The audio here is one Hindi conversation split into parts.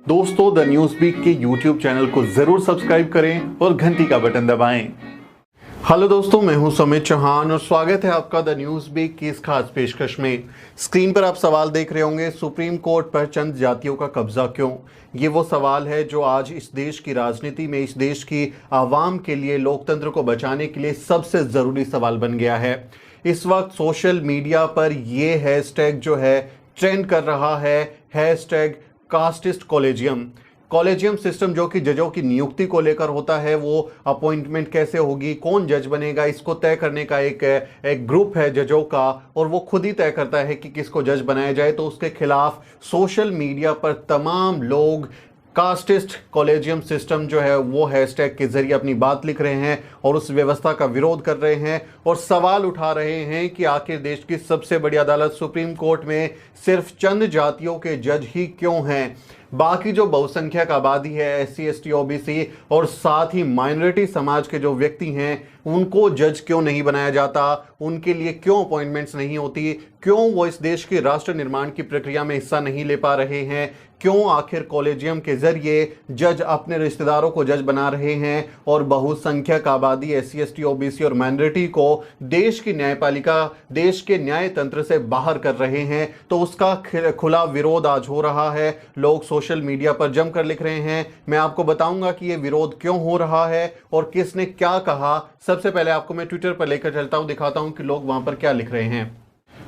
दोस्तों, द न्यूज़ वीक के यूट्यूब चैनल को जरूर सब्सक्राइब करें और घंटी का बटन दबाएं। हेलो दोस्तों, मैं हूं सुमित चौहान और स्वागत है आपका द न्यूज़ वीक की इस खास पेशकश में। स्क्रीन पर आप सवाल देख रहे होंगे, सुप्रीम कोर्ट पर चंद जातियों का कब्जा क्यों? ये वो सवाल है जो आज इस देश की राजनीति में, इस देश की आवाम के लिए, लोकतंत्र को बचाने के लिए सबसे ज़रूरी सवाल बन गया है। इस वक्त सोशल मीडिया पर ये हैशटैग जो है ट्रेंड कर रहा है, हैशटैग कास्टिस्ट कॉलेजियम सिस्टम, जो कि जजों की नियुक्ति को लेकर होता है। वो अपॉइंटमेंट कैसे होगी, कौन जज बनेगा, इसको तय करने का एक ग्रुप है जजों का, और वो खुद ही तय करता है कि किसको जज बनाया जाए। तो उसके खिलाफ सोशल मीडिया पर तमाम लोग कास्टिस्ट कॉलेजियम सिस्टम जो है वो हैशटैग के जरिए अपनी बात लिख रहे हैं और उस व्यवस्था का विरोध कर रहे हैं और सवाल उठा रहे हैं कि आखिर देश की सबसे बड़ी अदालत सुप्रीम कोर्ट में सिर्फ चंद जातियों के जज ही क्यों हैं? बाकी जो बहुसंख्यक आबादी है, SC ST OBC और साथ ही माइनॉरिटी समाज के जो व्यक्ति हैं, उनको जज क्यों नहीं बनाया जाता? उनके लिए क्यों अपॉइंटमेंट्स नहीं होती? क्यों वो इस देश के राष्ट्र निर्माण की प्रक्रिया में हिस्सा नहीं ले पा रहे हैं? क्यों आखिर कॉलेजियम के जरिए जज अपने रिश्तेदारों को जज बना रहे हैं और बहुसंख्यक आबादी SC ST OBC और माइनॉरिटी को देश की न्यायपालिका, देश के न्याय तंत्र से बाहर कर रहे हैं? तो उसका खुला विरोध आज हो रहा है। लोग सोशल मीडिया पर जमकर लिख रहे हैं। मैं आपको बताऊंगा कि ये विरोध क्यों हो रहा है और किसने क्या कहा। सबसे पहले आपको मैं ट्विटर पर लेकर चलता हूं, दिखाता हूं कि लोग वहां पर क्या लिख रहे हैं।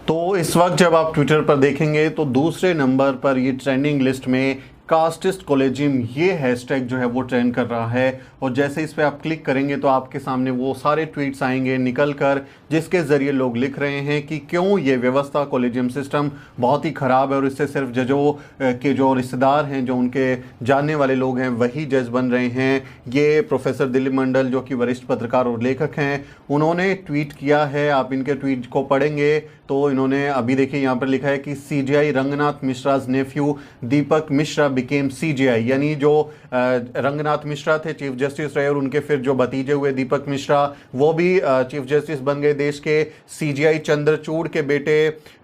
तो इस वक्त जब आप ट्विटर पर देखेंगे तो दूसरे नंबर पर ये ट्रेंडिंग लिस्ट में कास्टिस्ट कॉलेजियम ये हैशटैग जो है वो ट्रेंड कर रहा है। और जैसे इस पर आप क्लिक करेंगे तो आपके सामने वो सारे ट्वीट्स आएंगे निकल कर, जिसके ज़रिए लोग लिख रहे हैं कि क्यों ये व्यवस्था, कॉलेजियम सिस्टम बहुत ही ख़राब है और इससे सिर्फ जजों के जो रिश्तेदार हैं, जो उनके जानने वाले लोग हैं, वही जज बन रहे हैं। ये प्रोफेसर दिलीप मंडल, जो कि वरिष्ठ पत्रकार और लेखक हैं, उन्होंने ट्वीट किया है। आप इनके ट्वीट को पढ़ेंगे तो इन्होंने अभी देखिए यहाँ पर लिखा है कि CJI रंगनाथ मिश्राज नेफ्यू दीपक मिश्रा बिकेम CJI, यानी जो रंगनाथ मिश्रा थे चीफ जस्टिस रहे और उनके फिर जो भतीजे हुए दीपक मिश्रा, वो भी चीफ जस्टिस बन गए। देश के CJI चंद्रचूड़ के बेटे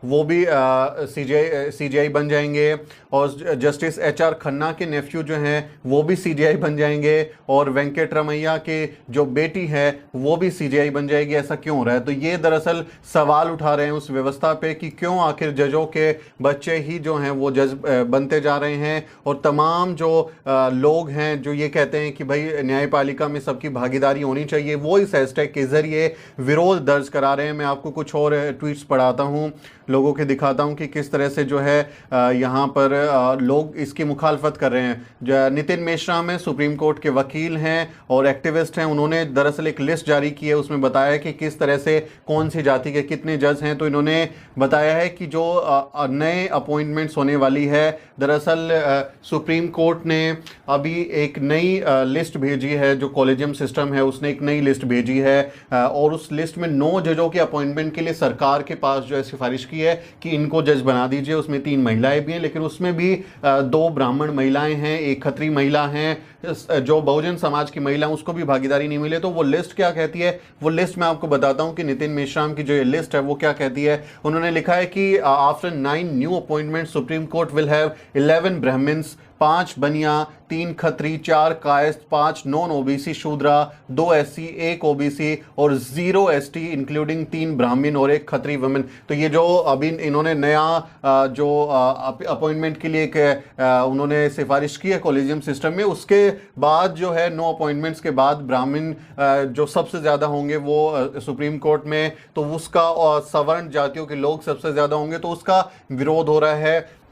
वो भी CJI बन जाएंगे और जस्टिस HR खन्ना के नेफ्यू जो हैं वो भी CJI बन जाएंगे और वेंकट रमैया के जो बेटी है वो भी CJI बन जाएगी। ऐसा क्यों हो रहा है? तो ये दरअसल सवाल उठा रहे हैं उस व्यवस्था पे कि क्यों आखिर जजों के बच्चे ही जो हैं वो जज बनते जा रहे हैं और तमाम जो लोग हैं जो ये कहते हैं कि भाई न्यायपालिका में सबकी भागीदारी होनी चाहिए, वो इस हैशटैग के जरिए विरोध दर्ज करा रहे हैं। मैं आपको कुछ और ट्वीट्स पढ़ाता हूँ, लोगों के दिखाता हूँ कि किस तरह से जो है यहाँ पर लोग इसकी मुखालफत कर रहे हैं। नितिन मेश्राम है, सुप्रीम कोर्ट के वकील हैं और एक्टिविस्ट हैं। उन्होंने दरअसल एक लिस्ट जारी की है, उसमें बताया है कि किस तरह से कौन सी जाति के कितने जज हैं। तो इन्होंने बताया है कि जो नए अपॉइंटमेंट्स होने वाली है, दरअसल सुप्रीम कोर्ट ने अभी एक नई लिस्ट भेजी है। जो कॉलेजियम सिस्टम है उसने एक नई लिस्ट भेजी है और उस लिस्ट में 9 जजों के अपॉइंटमेंट के लिए सरकार के पास जो है सिफारिश की है कि इनको जज बना दीजिए। उसमें 3 महिलाएं भी हैं, लेकिन उसमें भी 2 ब्राह्मण महिलाएं हैं, 1 खत्री महिला हैं। जो बहुजन समाज की महिला उसको भी भागीदारी नहीं मिले। तो वो लिस्ट क्या कहती है, वो लिस्ट मैं आपको बताता हूं कि नितिन मेश्राम की जो ये लिस्ट है वो क्या कहती है। उन्होंने लिखा है कि after 9 new appointment Supreme Court will have 11 Brahmins, 5 Bania, 3 Khatri, 4 Kayastha, 5 non OBC Shudra, 2 SC, 1 OBC और 0 ST इंक्लूडिंग 3 ब्राह्मण और 1 खत्री वुमेन। तो ये जो अभी इन्होंने नया जो अपॉइंटमेंट के लिए एक उन्होंने सिफारिश की है कॉलेजियम सिस्टम में, उसके बाद जो है 9 अपॉइंटमेंट्स के बाद ब्राह्मण जो सबसे ज़्यादा होंगे वो सुप्रीम कोर्ट में, तो उसका सवर्ण जातियों के लोग सबसे ज़्यादा होंगे, तो उसका विरोध हो रहा है।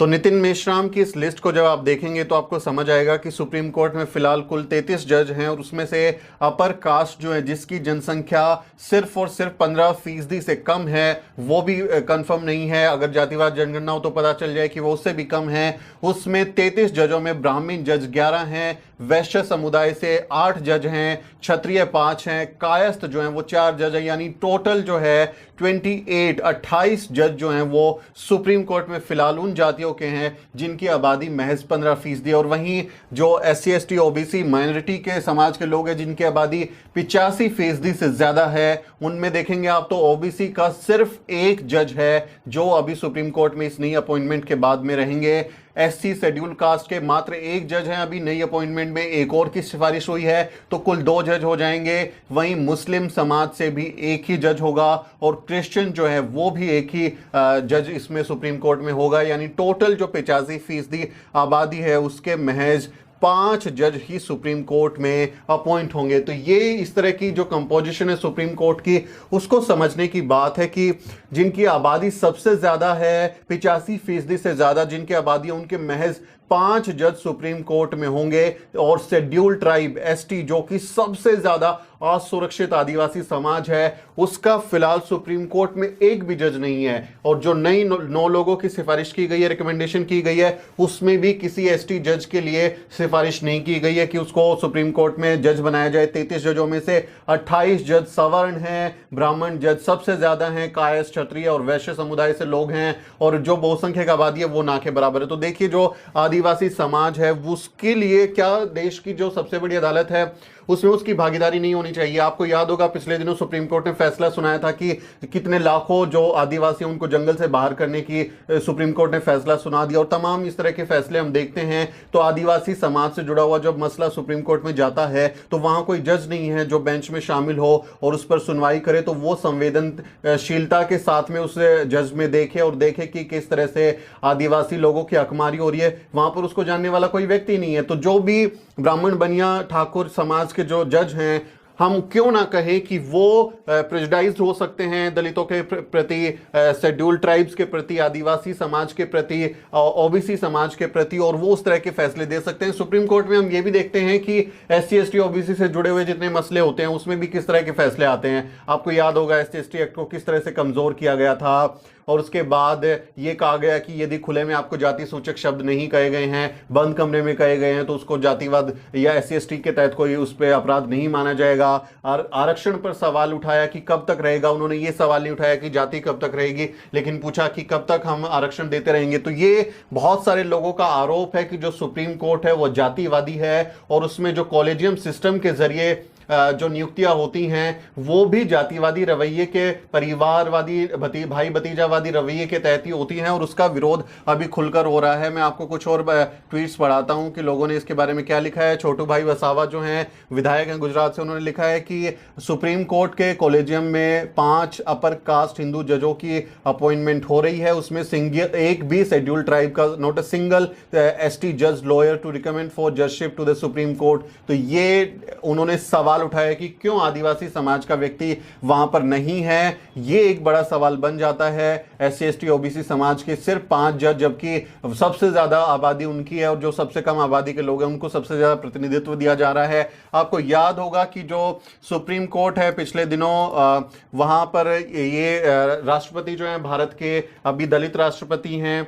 तो नितिन मेश्राम की इस लिस्ट को जब आप देखेंगे तो आपको समझ आएगा कि सुप्रीम कोर्ट में फिलहाल कुल 33 जज हैं और उसमें से अपर कास्ट जो है, जिसकी जनसंख्या सिर्फ और सिर्फ 15% से कम है, वो भी कंफर्म नहीं है। अगर जातिवाद जनगणना हो तो पता चल जाए कि वो उससे भी कम है। उसमें 33 जजों में ब्राह्मण जज 11 हैं, वैश्य समुदाय से 8 जज हैं, क्षत्रिय 5 हैं, कायस्थ जो हैं वो 4 जज हैं, यानी टोटल जो है 28 जज जो हैं वो सुप्रीम कोर्ट में फिलहाल उन जातियों के हैं जिनकी आबादी महज 15% और वहीं जो SC ST OBC माइनॉरिटी के समाज के लोग हैं जिनकी आबादी 85% से ज्यादा है, उनमें देखेंगे आप तो OBC का सिर्फ 1 जज है जो अभी सुप्रीम कोर्ट में इस नई अपॉइंटमेंट के बाद में रहेंगे। SC शेड्यूल कास्ट के मात्र एक जज हैं। अभी नई अपॉइंटमेंट में एक और की सिफारिश हुई है, तो कुल 2 जज हो जाएंगे। वहीं मुस्लिम समाज से भी एक ही जज होगा और क्रिश्चियन जो है वो भी एक ही जज इसमें सुप्रीम कोर्ट में होगा। यानी टोटल जो 85% आबादी है उसके महज 5 जज ही सुप्रीम कोर्ट में अपॉइंट होंगे। तो ये इस तरह की जो कंपोजिशन है सुप्रीम कोर्ट की, उसको समझने की बात है कि जिनकी आबादी सबसे ज्यादा है, 85% से ज्यादा जिनकी आबादी है, उनके महज 5 जज सुप्रीम कोर्ट में होंगे। और शेड्यूल ट्राइब ST जो कि सबसे ज्यादा असुरक्षित आदिवासी समाज है, उसका फिलहाल सुप्रीम कोर्ट में एक भी जज नहीं है। और जो नई 9 लोगों की सिफारिश की गई है, रिकमेंडेशन की गई है, उसमें भी किसी ST जज के लिए सिफारिश नहीं की गई है कि उसको सुप्रीम कोर्ट में जज बनाया जाए। 33 जजों में से 28 जज सवर्ण हैं, ब्राह्मण जज सबसे ज्यादा हैं, कायस्थ, क्षत्रिय और वैश्य समुदाय से लोग हैं, और जो बहुसंख्यक आबादी है वो ना के बराबर है। तो देखिए, जो आदिवासी समाज है उसके लिए क्या देश की जो सबसे बड़ी अदालत है उसमें उसकी भागीदारी नहीं होनी चाहिए। आपको याद होगा पिछले दिनों सुप्रीम कोर्ट ने फैसला सुनाया था कि कितने लाखों जो आदिवासी हैं उनको जंगल से बाहर करने की सुप्रीम कोर्ट ने फैसला सुना दिया। और तमाम इस तरह के फैसले हम देखते हैं। तो आदिवासी समाज से जुड़ा हुआ जब मसला सुप्रीम कोर्ट में जाता है तो वहां कोई जज नहीं है जो बेंच में शामिल हो और उस पर सुनवाई करे, तो वो संवेदनशीलता के साथ में उस जज में देखे और देखे कि किस तरह से आदिवासी लोगों की हकमारी हो रही है। वहां पर उसको जानने वाला कोई व्यक्ति नहीं है। तो जो भी ब्राह्मण, बनिया, ठाकुर समाज के जो जज हैं, हम क्यों ना कहें कि वो प्रेजुडाइज्ड हो सकते हैं दलितों के प्रति, शेड्यूल ट्राइब्स के प्रति, आदिवासी समाज के प्रति, OBC समाज के प्रति, और वो उस तरह के फैसले दे सकते हैं। सुप्रीम कोर्ट में हम ये भी देखते हैं कि SC ST OBC से जुड़े हुए जितने मसले होते हैं उसमें भी किस तरह के फैसले आते हैं। आपको याद होगा SC ST एक्ट को किस तरह से कमजोर किया गया था, और उसके बाद ये कहा गया कि यदि खुले में आपको जाति सूचक शब्द नहीं कहे गए हैं, बंद कमरे में कहे गए हैं, तो उसको जातिवाद या SC ST के तहत कोई उस पर अपराध नहीं माना जाएगा। आरक्षण पर सवाल उठाया कि कब तक रहेगा। उन्होंने ये सवाल नहीं उठाया कि जाति कब तक रहेगी, लेकिन पूछा कि कब तक हम आरक्षण देते रहेंगे। तो ये बहुत सारे लोगों का आरोप है कि जो सुप्रीम कोर्ट है वो जातिवादी है, और उसमें जो कॉलेजियम सिस्टम के जरिए जो नियुक्तियां होती हैं वो भी जातिवादी रवैये के, परिवारवादी, भाई भतीजावादी रवैये के तहत ही होती हैं, और उसका विरोध अभी खुलकर हो रहा है। मैं आपको कुछ और ट्वीट्स पढ़ाता हूं कि लोगों ने इसके बारे में क्या लिखा है। छोटू भाई वसावा जो हैं, विधायक हैं गुजरात से, उन्होंने लिखा है कि सुप्रीम कोर्ट के कॉलेजियम में 5 अपर कास्ट हिंदू जजों की अपॉइंटमेंट हो रही है, उसमें एक भी शेड्यूल ट्राइब का, नॉट अ सिंगल ST जज lawyer to recommend for judgeship to the Supreme Court. तो ये उन्होंने सवाल उठाया कि क्यों आदिवासी समाज का व्यक्ति वहां पर नहीं है। ये एक बड़ा सवाल बन जाता है। SC ST OBC समाज के सिर्फ 5 जज, जबकि सबसे ज्यादा आबादी उनकी है, और जो सबसे कम आबादी के लोग हैं उनको सबसे ज्यादा प्रतिनिधित्व दिया जा रहा है। आपको याद होगा कि जो सुप्रीम कोर्ट है पिछले दिनों वहां पर ये राष्ट्रपति जो है भारत के, अभी दलित राष्ट्रपति हैं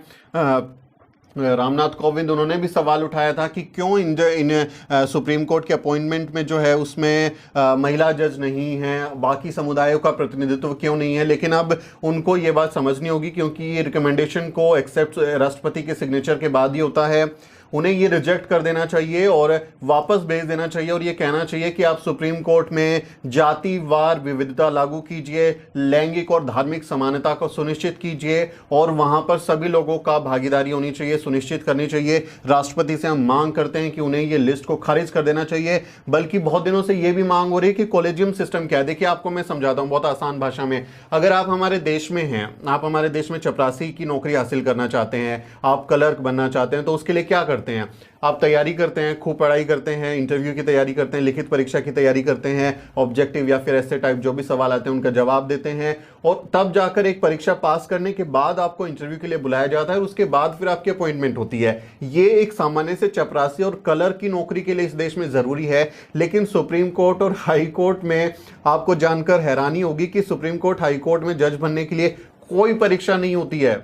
रामनाथ कोविंद, उन्होंने भी सवाल उठाया था कि क्यों इन सुप्रीम कोर्ट के अपॉइंटमेंट में जो है उसमें महिला जज नहीं है, बाकी समुदायों का प्रतिनिधित्व क्यों नहीं है। लेकिन अब उनको ये बात समझनी होगी, क्योंकि ये रिकमेंडेशन को एक्सेप्ट राष्ट्रपति के सिग्नेचर के बाद ही होता है। उन्हें ये रिजेक्ट कर देना चाहिए और वापस भेज देना चाहिए, और ये कहना चाहिए कि आप सुप्रीम कोर्ट में जातिवार विविधता लागू कीजिए, लैंगिक और धार्मिक समानता को सुनिश्चित कीजिए, और वहां पर सभी लोगों का भागीदारी होनी चाहिए, सुनिश्चित करनी चाहिए। राष्ट्रपति से हम मांग करते हैं कि उन्हें ये लिस्ट को खारिज कर देना चाहिए। बल्कि बहुत दिनों से ये भी मांग हो रही है कि कॉलेजियम सिस्टम क्या है। देखिए, आपको मैं समझाता हूँ बहुत आसान भाषा में। अगर आप हमारे देश में हैं, आप हमारे देश में चपरासी की नौकरी हासिल करना चाहते हैं, आप क्लर्क बनना चाहते हैं, तो उसके लिए क्या करते हैं? आप तैयारी करते हैं, खूब पढ़ाई करते हैं, इंटरव्यू की तैयारी करते हैं, लिखित परीक्षा की तैयारी करते हैं, ऑब्जेक्टिव या फिर ऐसे टाइप जो भी सवाल आते हैं उनका जवाब देते हैं, और तब जाकर एक परीक्षा पास करने के बाद आपको इंटरव्यू के लिए बुलाया जाता है, और उसके बाद फिर आपकी अपॉइंटमेंट होती है। ये एक सामान्य से चपरासी और क्लर्क की नौकरी के लिए इस देश में जरूरी है। लेकिन सुप्रीम कोर्ट और हाई कोर्ट में आपको जानकर हैरानी होगी कि सुप्रीम कोर्ट, हाई कोर्ट में जज बनने के लिए कोई परीक्षा नहीं होती है।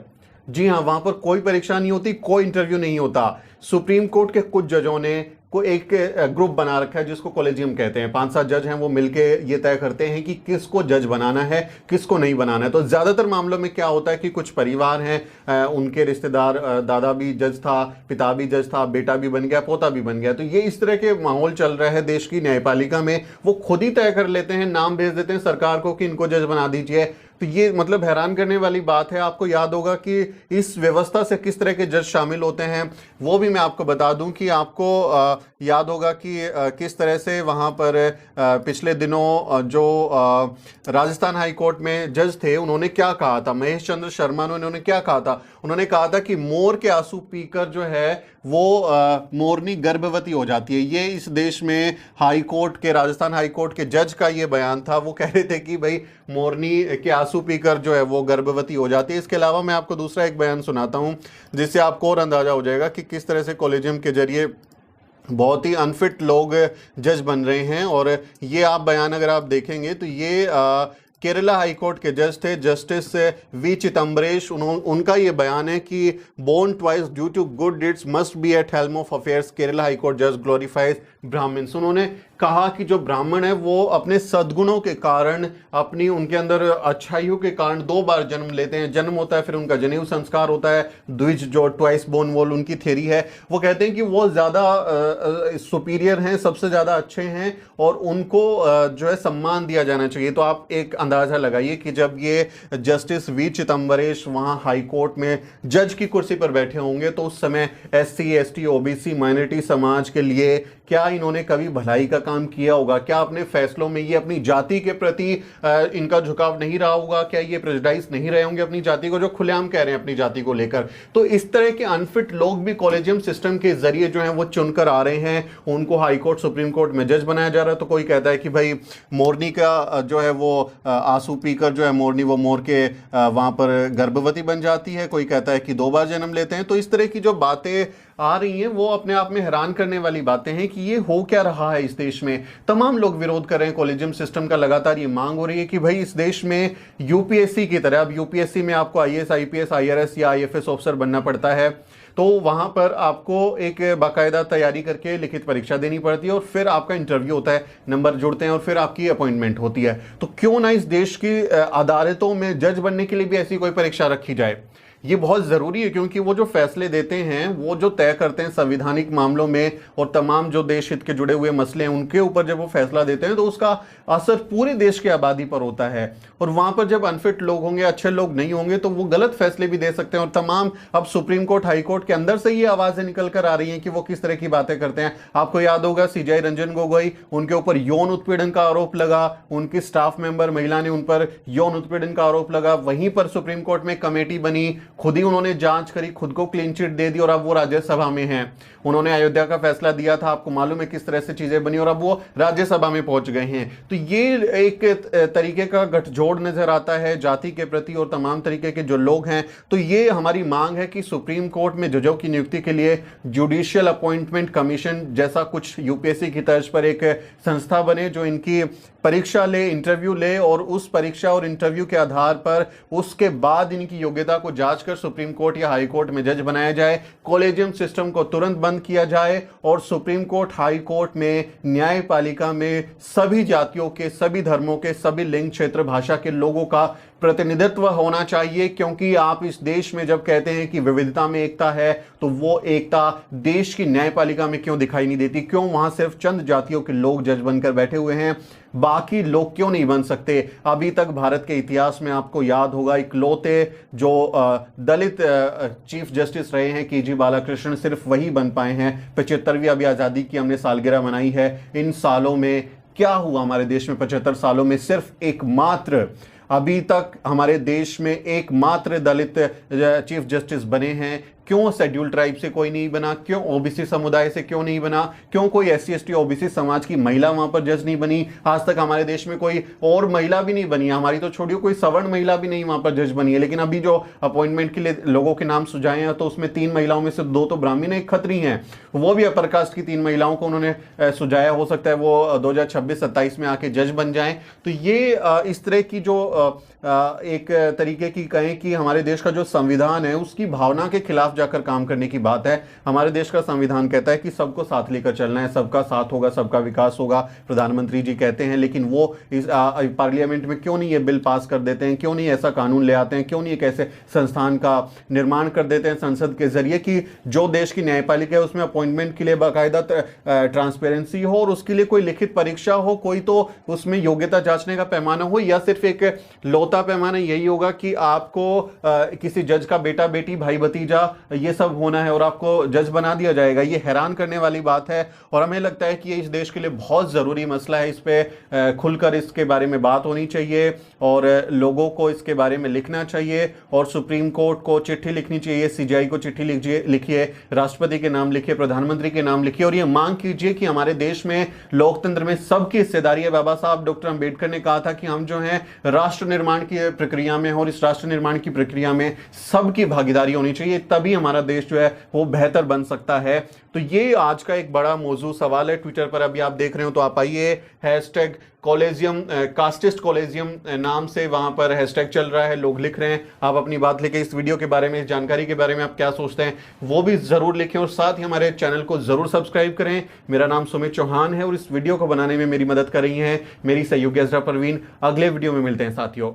जी हाँ, वहां पर कोई परीक्षा नहीं होती, कोई इंटरव्यू नहीं होता। सुप्रीम कोर्ट के कुछ जजों ने को एक ग्रुप बना रखा है जिसको कॉलेजियम कहते हैं। 5-7 जज हैं, वो मिलके ये तय करते हैं कि किसको जज बनाना है, किसको नहीं बनाना है। तो ज्यादातर मामलों में क्या होता है कि कुछ परिवार हैं, उनके रिश्तेदार, दादा भी जज था, पिता भी जज था, बेटा भी बन गया, पोता भी बन गया। तो ये इस तरह के माहौल चल रहा है देश की न्यायपालिका में। वो खुद ही तय कर लेते हैं, नाम भेज देते हैं सरकार को कि इनको जज बना दीजिए। तो ये मतलब हैरान करने वाली बात है। आपको याद होगा कि इस व्यवस्था से किस तरह के जज शामिल होते हैं, वो भी मैं आपको बता दूं कि आपको याद होगा कि किस तरह से वहां पर पिछले दिनों जो राजस्थान हाई कोर्ट में जज थे, उन्होंने क्या कहा था, महेश चंद्र शर्मा ने उन्होंने क्या कहा था, उन्होंने कहा था कि मोर के आंसू पीकर जो है वो मोरनी गर्भवती हो जाती है। ये इस देश में हाई कोर्ट के, राजस्थान हाई कोर्ट के जज का ये बयान था। वो कह रहे थे कि भाई मोरनी के आंसू पीकर जो है वो गर्भवती हो जाती है। इसके अलावा मैं आपको दूसरा एक बयान सुनाता हूं जिससे आपको और अंदाजा हो जाएगा कि किस तरह से कॉलेजियम के जरिए बहुत ही अनफिट लोग जज बन रहे हैं। और ये आप बयान अगर आप देखेंगे तो ये केरला हाई कोर्ट के जज थे, जस्टिस वी चिदम्बरेश। उनका ये बयान है कि born twice due to good deeds must be at helm of affairs, Kerala High Court जज ग्लोरीफाइज ब्राह्मण्स। उन्होंने कहा कि जो ब्राह्मण है वो अपने सद्गुणों के कारण, अपनी उनके अंदर अच्छाइयों के कारण 2 बार जन्म लेते हैं। जन्म होता है, फिर उनका जनेऊ संस्कार होता है। द्विज जो ट्वाइस बोर्न वोल उनकी थ्योरी है, वो कहते हैं कि वो ज़्यादा सुपीरियर हैं, सबसे ज़्यादा अच्छे हैं और उनको जो है सम्मान दिया जाना चाहिए। तो आप एक अंदाज़ा लगाइए कि जब ये जस्टिस वी चिदम्बरेश वहाँ हाई कोर्ट में जज की कुर्सी पर बैठे होंगे तो उस समय SC ST OBC माइनॉरिटी समाज के लिए क्या इन्होंने कभी भलाई का काम किया होगा? क्या अपने फैसलों में ये अपनी जाति के प्रति इनका झुकाव नहीं रहा होगा? क्या ये प्रेजुडाइज नहीं रहे होंगे अपनी जाति को, जो खुलेआम कह रहे हैं अपनी जाति को लेकर? तो इस तरह के अनफिट लोग भी कॉलेजियम सिस्टम के जरिए जो है वो चुनकर आ रहे हैं, उनको हाई कोर्ट सुप्रीम कोर्ट में जज बनाया जा रहा है। तो कोई कहता है कि भाई मोरनी का जो है वो आंसू पीकर जो है मोरनी वो मोर के वहां पर गर्भवती बन जाती है, कोई कहता है कि 2 बार जन्म लेते हैं। तो इस तरह की जो बातें आ रही हैं वो अपने आप में हैरान करने वाली बातें हैं कि ये हो क्या रहा है इस देश में। तमाम लोग विरोध कर रहे हैं कॉलेजियम सिस्टम का। लगातार ये मांग हो रही है कि भाई इस देश में यूपीएससी की तरह, अब यूपीएससी में आपको IAS IPS IRS या IFS ऑफिसर बनना पड़ता है, तो वहां पर आपको एक बाकायदा तैयारी करके लिखित परीक्षा देनी पड़ती है और फिर आपका इंटरव्यू होता है, नंबर जुड़ते हैं और फिर आपकी अपॉइंटमेंट होती है। तो क्यों ना इस देश की अदालतों में जज बनने के लिए भी ऐसी कोई परीक्षा रखी जाए। ये बहुत ज़रूरी है क्योंकि वो जो फैसले देते हैं, वो जो तय करते हैं संवैधानिक मामलों में और तमाम जो देश हित के जुड़े हुए मसले हैं उनके ऊपर जब वो फैसला देते हैं तो उसका असर पूरे देश की आबादी पर होता है। और वहाँ पर जब अनफिट लोग होंगे, अच्छे लोग नहीं होंगे, तो वो गलत फैसले भी दे सकते हैं। और तमाम अब सुप्रीम कोर्ट, हाई कोर्ट के अंदर से ये आवाज़ें निकल कर आ रही हैं कि वो किस तरह की बातें करते हैं। आपको याद होगा CJ रंजन गोगोई, उनके ऊपर यौन उत्पीड़न का आरोप लगा, उनकी स्टाफ मेंबर महिला ने उन पर यौन उत्पीड़न का आरोप लगा। वहीं पर सुप्रीम कोर्ट में कमेटी बनी, खुद ही उन्होंने जांच करी, खुद को क्लीन चिट दे दी और अब वो राज्यसभा में हैं। उन्होंने अयोध्या का फैसला दिया था, आपको मालूम है किस तरह से चीजें बनी, और अब वो राज्यसभा में पहुंच गए हैं। तो ये एक तरीके का गठजोड़ नजर आता है जाति के प्रति और तमाम तरीके के जो लोग हैं। तो ये हमारी मांग है कि सुप्रीम कोर्ट में जजों की नियुक्ति के लिए जुडिशियल अपॉइंटमेंट कमीशन जैसा कुछ यूपीएससी की तर्ज पर एक संस्था बने जो इनकी परीक्षा ले, इंटरव्यू ले और उस परीक्षा और इंटरव्यू के आधार पर उसके बाद इनकी योग्यता को जांच कर सुप्रीम कोर्ट या हाई कोर्ट में जज बनाया जाए। कॉलेजियम सिस्टम को तुरंत बंद किया जाए और सुप्रीम कोर्ट, हाई कोर्ट में, न्यायपालिका में सभी जातियों के, सभी धर्मों के, सभी लिंग, क्षेत्र, भाषा के लोगों का प्रतिनिधित्व होना चाहिए। क्योंकि आप इस देश में जब कहते हैं कि विविधता में एकता है, तो वो एकता देश की न्यायपालिका में क्यों दिखाई नहीं देती? क्यों वहां सिर्फ चंद जातियों के लोग जज बनकर बैठे हुए हैं, बाकी लोग क्यों नहीं बन सकते? अभी तक भारत के इतिहास में आपको याद होगा इकलौते जो दलित चीफ जस्टिस रहे हैं KG बालाकृष्णन, सिर्फ वही बन पाए हैं। 75वीं अभी आज़ादी की हमने सालगिरह मनाई है। इन सालों में क्या हुआ हमारे देश में? 75 सालों में सिर्फ एकमात्र, अभी तक हमारे देश में एकमात्र दलित चीफ जस्टिस बने हैं। क्यों शेड्यूल ट्राइब से कोई नहीं बना? क्यों OBC समुदाय से क्यों नहीं बना? क्यों कोई SC ST OBC समाज की महिला वहां पर जज नहीं बनी? आज तक हमारे देश में कोई और महिला भी नहीं बनी, हमारी तो छोड़ियो कोई सवर्ण महिला भी नहीं वहां पर जज बनी है। लेकिन अभी जो अपॉइंटमेंट के लिए लोगों के नाम सुझाए हैं तो उसमें 3 महिलाओं में से 2 तो ब्राह्मण, 1 खत्री हैं। वो भी अपर कास्ट की 3 महिलाओं को उन्होंने सुझाया, हो सकता है वो 2026-27 में आके जज बन जाएं। तो ये इस तरह की जो एक तरीके की कहें कि हमारे देश का जो संविधान है उसकी भावना के खिलाफ जाकर काम करने की बात है। हमारे देश का संविधान कहता है कि सबको साथ लेकर चलना है, सबका साथ होगा, सबका विकास होगा, प्रधानमंत्री जी कहते हैं। लेकिन वो इस पार्लियामेंट में क्यों नहीं ये बिल पास कर देते हैं, क्यों नहीं ऐसा कानून ले आते हैं, क्यों नहीं एक ऐसे संस्थान का निर्माण कर देते हैं संसद के जरिए कि जो देश की न्यायपालिका है उसमें अपॉइंटमेंट के लिए बाकायदा ट्रांसपेरेंसी हो और उसके लिए कोई लिखित परीक्षा हो, कोई तो उसमें योग्यता जांचने का पैमाना हो, या सिर्फ एक लौता पैमाना यही होगा कि आपको किसी जज का बेटा बेटी भाई भतीजा ये सब होना है और आपको जज बना दिया जाएगा। ये हैरान करने वाली बात है और हमें लगता है कि ये इस देश के लिए बहुत जरूरी मसला है। इस पे खुलकर इसके बारे में बात होनी चाहिए और लोगों को इसके बारे में लिखना चाहिए और सुप्रीम कोर्ट को चिट्ठी लिखनी चाहिए, सीजीआई को चिट्ठी लिखिए, राष्ट्रपति के नाम लिखिए, प्रधानमंत्री के नाम लिखिए और ये मांग कीजिए कि हमारे देश में लोकतंत्र में सबकी हिस्सेदारी है। बाबा साहब डॉक्टर अंबेडकर ने कहा था कि हम जो है राष्ट्र निर्माण की प्रक्रिया में और इस राष्ट्र निर्माण की प्रक्रिया में सबकी भागीदारी होनी चाहिए, तभी हमारा देश जो है वो बेहतर बन सकता है। तो ये आज का एक बड़ा मौजू सवाल है। ट्विटर पर अभी आप देख रहे हो तो आप आइए, हैशटैग कॉलेजियम, कास्टिस्ट कॉलेजियम नाम से वहां पर हैशटैग चल रहा है, लोग लिख रहे हैं। आप अपनी बात लेके इस वीडियो के बारे में, इस जानकारी के बारे में आप क्या सोचते हैं वो भी जरूर लिखें और साथ ही हमारे चैनल को जरूर सब्सक्राइब करें। मेरा नाम सुमित चौहान है और इस वीडियो को बनाने में मेरी मदद कर रही हैं मेरी सहयोगी अजरा परवीन। अगले वीडियो में मिलते हैं साथियों।